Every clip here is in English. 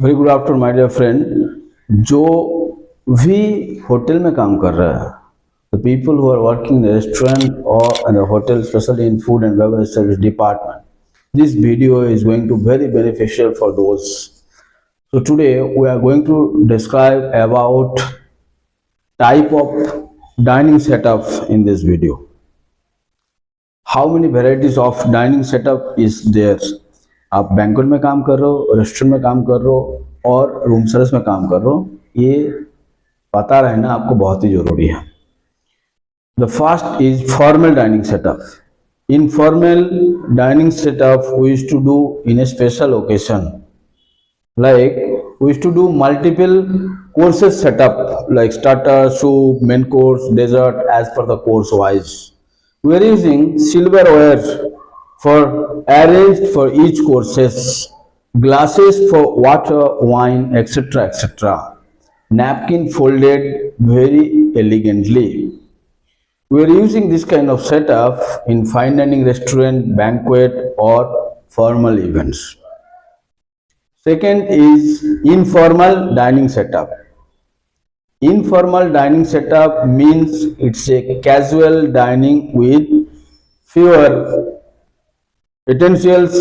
Very good afternoon my dear friend. जो भी hotel में काम कर रहा है, the people who are working in restaurant और in hotel, specially in food and beverage service department, this video is going to very beneficial for those. So today we are going to describe about type of dining setup in this video. How many varieties of dining setup is there? आप banquet में काम कर रहे हो, restaurant में काम कर रहे हो और रूम सर्विस में काम कर रहे हो, ये पता रहना आपको बहुत ही जरूरी है। The first is formal dining setup. Informal dining setup we used to do in a special occasion, like we used to do multiple courses setup, like starter, soup, main course, dessert, as per the course wise. We are using silverware for arranged for each courses, glasses for water, wine, etc., etc. Napkin folded very elegantly. We are using this kind of setup in fine dining restaurant, banquet or formal events. Second is informal dining setup. Informal dining setup means it's a casual dining with fewer utensils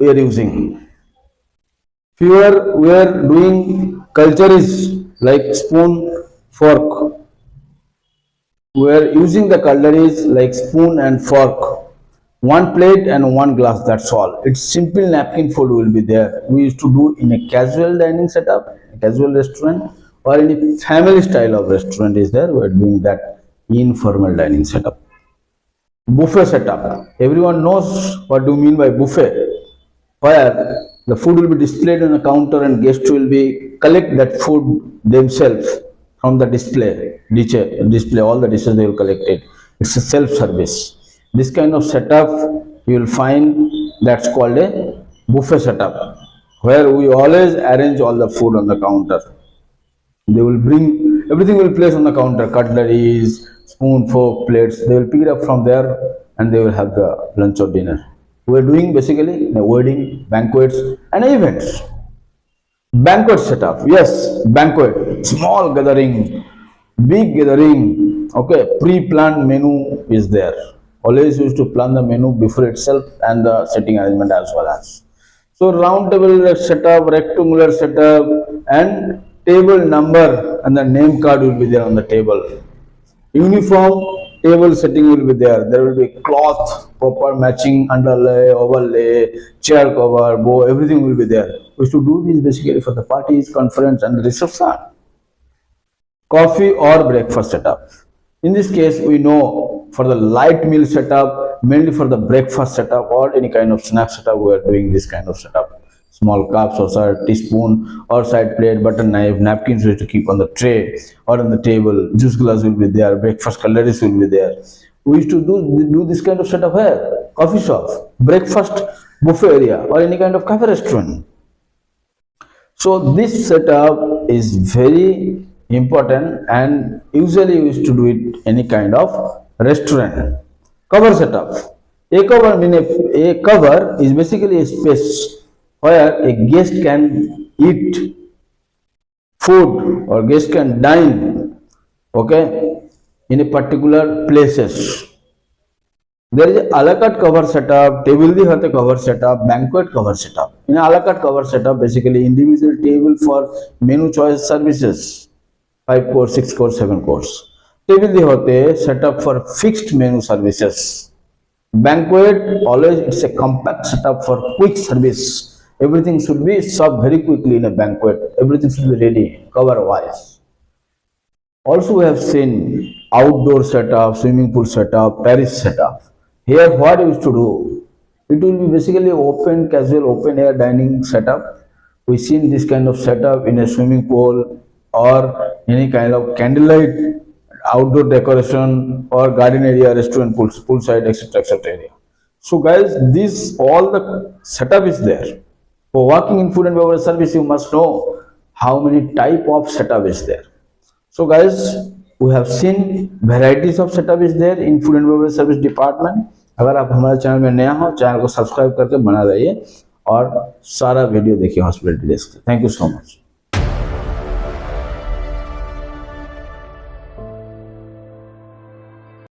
we are using. Fewer we are doing cultures like spoon, fork. We are using the cutleries like spoon and fork, one plate and one glass, that's all. It's simple napkin fold will be there. We used to do in a casual dining setup, a casual restaurant, or in a family style of restaurant is there. We are doing that informal dining setup. Buffet setup. Everyone knows what do you mean by buffet, where the food will be displayed on a counter and guests will be collect that food themselves from the display, all the dishes they will collect it. It's a self-service. This kind of setup you will find, that's called a buffet setup, where we always arrange all the food on the counter. They will bring everything, will place on the counter, cutleries, spoon, fork, plates. They will pick it up from there and they will have the lunch or dinner. We are doing basically in a wedding, banquets and events. Banquet setup, yes, banquet, small gathering, big gathering, okay, pre-planned menu is there. Always used to plan the menu before itself and the setting arrangement as well as. So round table setup, rectangular setup, and table number and the name card will be there on the table. Uniform table setting will be there. There will be cloth, proper matching underlay, overlay, chair cover, bow, everything will be there. We should do this basically for the parties, conference and the reception. Coffee or breakfast setup. In this case, we know for the light meal setup, mainly for the breakfast setup or any kind of snack setup, we are doing this kind of setup. Small cups or side teaspoon or side plate, butter knife, napkins we have to keep on the tray or on the table, juice glass will be there, breakfast cutleries will be there. We used to do this kind of setup here, coffee shop, breakfast buffet area or any kind of cafe restaurant. So this setup is very important and usually we used to do it any kind of restaurant. Cover setup. A cover is basically a space where a guest can eat food or guest can dine, okay, in a particular places. There is a la carte cover setup, table the hate cover setup, banquet cover setup. In a la carte cover setup, basically individual table for menu choice services, 5 course, 6 course, 7 course. Table the hate setup for fixed menu services. Banquet, always it's a compact setup for quick service. Everything should be served very quickly in a banquet. Everything should be ready, cover wise. Also, we have seen outdoor setup, swimming pool setup, terrace setup. Here, what we used to do? It will be basically open, casual, open air dining setup. We seen this kind of setup in a swimming pool or any kind of candlelight outdoor decoration or garden area, restaurant, poolside, etc., etc. area. So, guys, this all the setup is there. For working in food and beverage service, you must know how many type of setup is there. So guys, we have seen varieties of setup is there in food and beverage service department. अगर आप हमारे channel में नया हो, channel को subscribe करके बना रहिए और सारा वीडियो देखिए hospitality desk. Thank you so much.